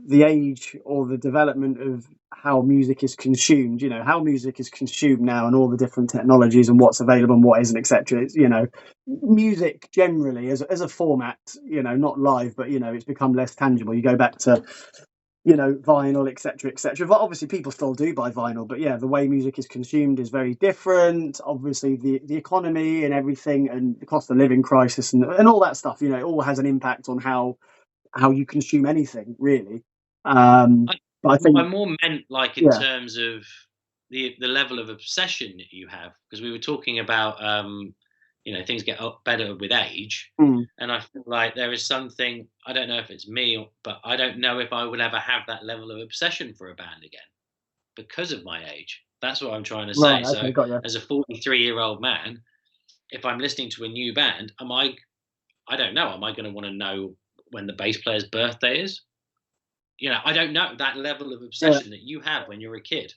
[SPEAKER 2] the age or the development of how music is consumed. How music is consumed now, and all the different technologies and what's available and what isn't, etc. It's music generally as a format. Not live, but it's become less tangible. You go back to vinyl, etc., etc. But obviously, people still do buy vinyl. But yeah, the way music is consumed is very different. Obviously, the economy and everything, and the cost of living crisis, and all that stuff. It all has an impact on how you consume anything, really. But I think,
[SPEAKER 3] I more meant like in
[SPEAKER 2] yeah,
[SPEAKER 3] terms of the level of obsession that you have, because we were talking about things get better with age,
[SPEAKER 2] mm,
[SPEAKER 3] and I feel like there is something, I don't know if it's me, but I don't know if I would ever have that level of obsession for a band again because of my age. That's what I'm trying to say.
[SPEAKER 2] right,
[SPEAKER 3] So
[SPEAKER 2] okay, got you.
[SPEAKER 3] as a 43-year-old man, if I'm listening to a new band, I don't know, am I going to want to know when the bass player's birthday is? I don't know that level of
[SPEAKER 2] Yeah,
[SPEAKER 3] obsession that you have when you're a kid.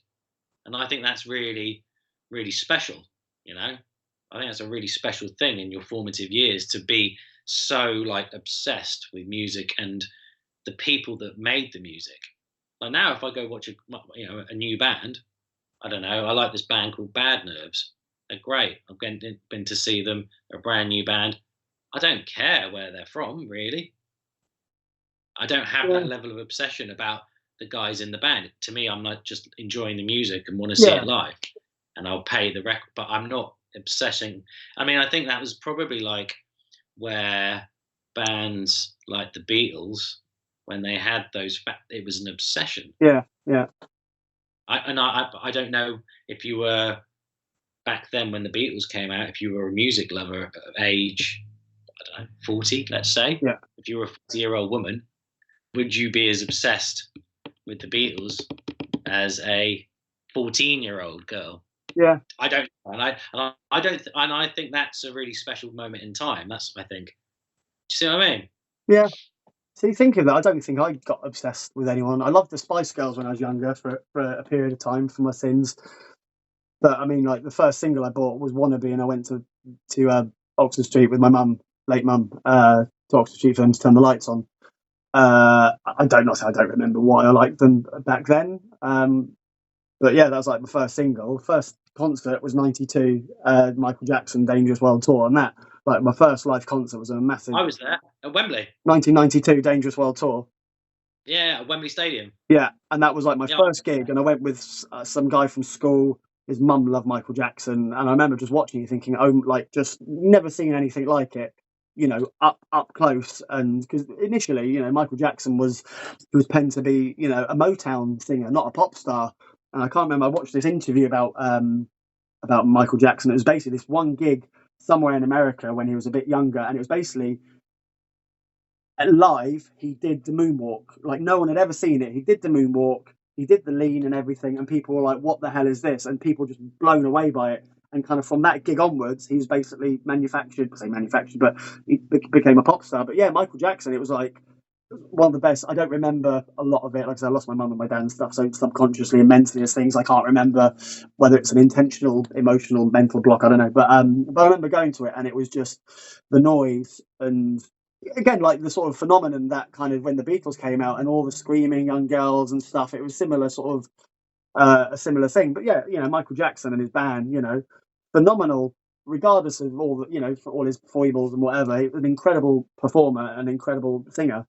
[SPEAKER 3] And I think that's really, really special. I think that's a really special thing in your formative years, to be so like obsessed with music and the people that made the music. Like now, if I go watch a new band, I don't know. I like this band called Bad Nerves. They're great. I've been to see them. They're a brand new band. I don't care where they're from, really. I don't have
[SPEAKER 2] yeah,
[SPEAKER 3] that level of obsession about the guys in the band. To me, I'm like just enjoying the music and want to see
[SPEAKER 2] Yeah,
[SPEAKER 3] it live, and I'll pay the record. But I'm not obsessing. I mean, I think that was probably like where bands like the Beatles, when they had those, it was an obsession.
[SPEAKER 2] yeah, yeah.
[SPEAKER 3] I don't know if you were back then when the Beatles came out, if you were a music lover of age, I don't know, 40, let's say,
[SPEAKER 2] Yeah.
[SPEAKER 3] if you were a 40-year-old woman, would you be as obsessed with the Beatles as a 14-year-old girl?
[SPEAKER 2] Yeah.
[SPEAKER 3] I don't, I don't, and I think that's a really special moment in time. That's, I think. Do you see what I mean?
[SPEAKER 2] Yeah. See, thinking of that, I don't think I got obsessed with anyone. I loved the Spice Girls when I was younger for a period of time for my sins. But I mean, like the first single I bought was "Wannabe," and I went to Oxford Street with my mum, late mum, to Oxford Street for them to turn the lights on. I don't remember why I liked them back then. But yeah, that was like my first single. First concert was '92, Michael Jackson, Dangerous World Tour, and that like my first live concert was a massive
[SPEAKER 3] I was there at Wembley.
[SPEAKER 2] 1992 Dangerous World Tour.
[SPEAKER 3] Yeah, at Wembley Stadium.
[SPEAKER 2] Yeah, and that was like my
[SPEAKER 3] Yeah,
[SPEAKER 2] first gig, and I went with some guy from school. His mum loved Michael Jackson, and I remember just watching it, thinking, "Oh, like just never seen anything like it." You know, up close, and because initially, you know, Michael Jackson was penned to be, you know, a Motown singer, not a pop star. And I can't remember. I watched this interview about Michael Jackson. It was basically this one gig somewhere in America when he was a bit younger, and it was basically live, he did the moonwalk. Like no one had ever seen it. He did the moonwalk, he did the lean and everything, and people were like, "What the hell is this?" And people just blown away by it. And kind of from that gig onwards, he was basically manufactured, but he became a pop star. But yeah, Michael Jackson, it was like one of the best. I don't remember a lot of it. Like I said, I lost my mum and my dad and stuff, so subconsciously and mentally as things I can't remember whether it's an intentional, emotional, mental block. I don't know, but I remember going to it, and it was just the noise and again like the sort of phenomenon that kind of when the Beatles came out and all the screaming young girls and stuff. It was similar sort of a similar thing. But yeah, you know, Michael Jackson and his band, you know, phenomenal. Regardless of all the, you know, for all his foibles and whatever, he was an incredible performer, an incredible singer.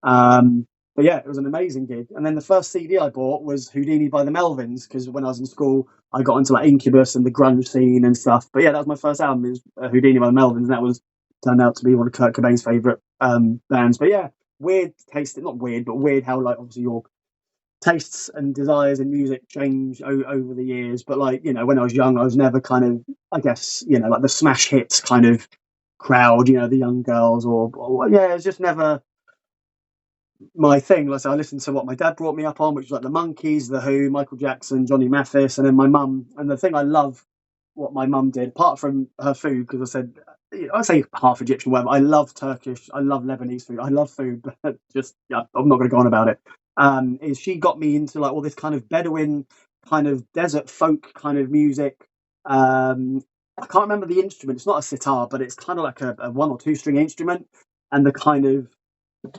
[SPEAKER 2] But yeah, it was an amazing gig. And then the first CD I bought was Houdini by the Melvins because when I was in school, I got into like Incubus and the grunge scene and stuff. But yeah, that was my first album, is Houdini by the Melvins, and that was turned out to be one of Kurt Cobain's favorite bands. But yeah, weird taste, not weird, but weird how like obviously your tastes and desires in music change over the years. But like, you know, when I was young, I was never kind of, I guess, you know, like the smash hits kind of crowd, you know, the young girls or yeah, it's just never my thing. Like, so I listened to what my dad brought me up on, which was like the Monkees, the Who, Michael Jackson, Johnny Mathis, and then my mum. And the thing I love what my mum did, apart from her food, because I said, you know, I say half Egyptian, whatever. I love Turkish, I love Lebanese food, I love food, but just yeah, I'm not going to go on about it. Is she got me into like all this kind of Bedouin, kind of desert folk kind of music. I can't remember the instrument. It's not a sitar, but it's kind of like a one or two string instrument, and the kind of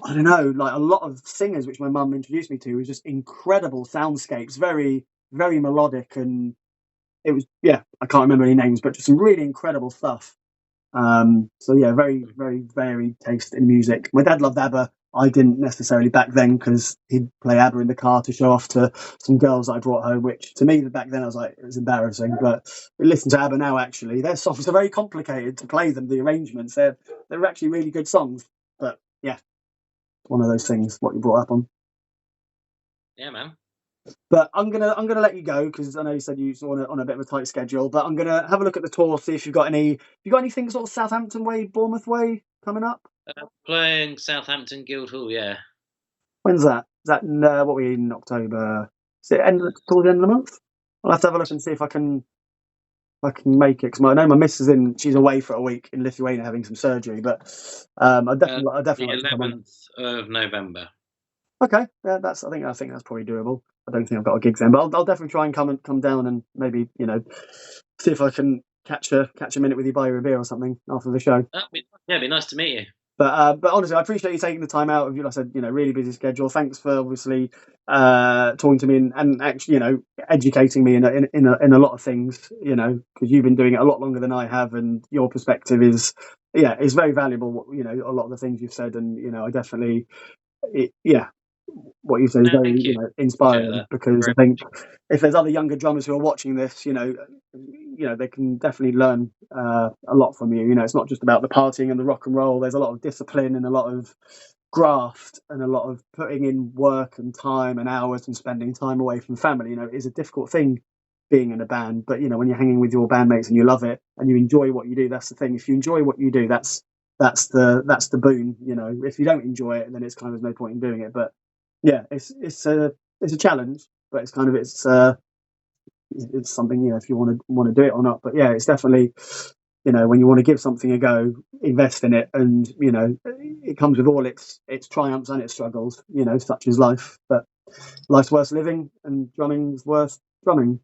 [SPEAKER 2] I don't know, like a lot of singers which my mum introduced me to was just incredible soundscapes, very, very melodic, and it was yeah, I can't remember any names, but just some really incredible stuff. So yeah, very, very varied taste in music. My dad loved ABBA. I didn't necessarily back then because he'd play ABBA in the car to show off to some girls that I brought home, which to me back then I was like, it was embarrassing. But listen to ABBA now, actually, their songs are very complicated to play them. The arrangements, they're actually really good songs. But yeah, one of those things. What you brought up on.
[SPEAKER 3] Yeah, man.
[SPEAKER 2] But I'm gonna let you go because I know you said you were on a bit of a tight schedule. But I'm gonna have a look at the tour, see if you've got anything sort of Southampton way, Bournemouth way coming up.
[SPEAKER 3] Playing Southampton Guildhall, yeah.
[SPEAKER 2] When's that? Is that what we in October? Is it towards the end of the month? I'll have to have a look and see if I can make it because I know my missus she's away for a week in Lithuania having some surgery. But I definitely like
[SPEAKER 3] The
[SPEAKER 2] to come on.
[SPEAKER 3] 11th of November.
[SPEAKER 2] Okay, yeah, I think that's probably doable. I don't think I've got a gig then, but I'll definitely try and come down and maybe see if I can catch a minute with you, buy you a beer or something after the show.
[SPEAKER 3] It'd be nice to meet you.
[SPEAKER 2] But honestly, I appreciate you taking the time out of like I said, really busy schedule. Thanks for obviously talking to me and actually educating me in a lot of things. Because you've been doing it a lot longer than I have, and your perspective is very valuable. A lot of the things you've said, and I definitely what you said is
[SPEAKER 3] No,
[SPEAKER 2] very,
[SPEAKER 3] thank you.
[SPEAKER 2] inspiring,
[SPEAKER 3] that.
[SPEAKER 2] because I
[SPEAKER 3] Very
[SPEAKER 2] think if there's other younger drummers who are watching this, they can definitely learn a lot from you. It's not just about the partying and the rock and roll. There's a lot of discipline and a lot of graft and a lot of putting in work and time and hours and spending time away from family. It is a difficult thing being in a band, but when you're hanging with your bandmates and you love it and you enjoy what you do, that's the thing. If you enjoy what you do, that's the boon. If you don't enjoy it, then it's kind of no point in doing it. But yeah, it's a challenge, but it's something, if you want to do it or not. But yeah, it's definitely, when you want to give something a go, invest in it, and it comes with all its triumphs and its struggles, such as life. But life's worth living, and drumming's worth drumming.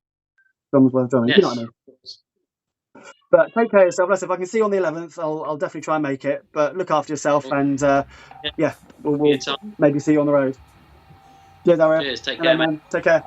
[SPEAKER 2] Drum's worth drumming.
[SPEAKER 3] yes.
[SPEAKER 2] You know what I mean? But take care of yourself. If I can see you on the 11th, I'll definitely try and make it. But look after yourself, and we'll maybe see you on the road. Cheers, Arya.
[SPEAKER 3] Cheers. Take
[SPEAKER 2] Hello,
[SPEAKER 3] care, mate.
[SPEAKER 2] man. Take care.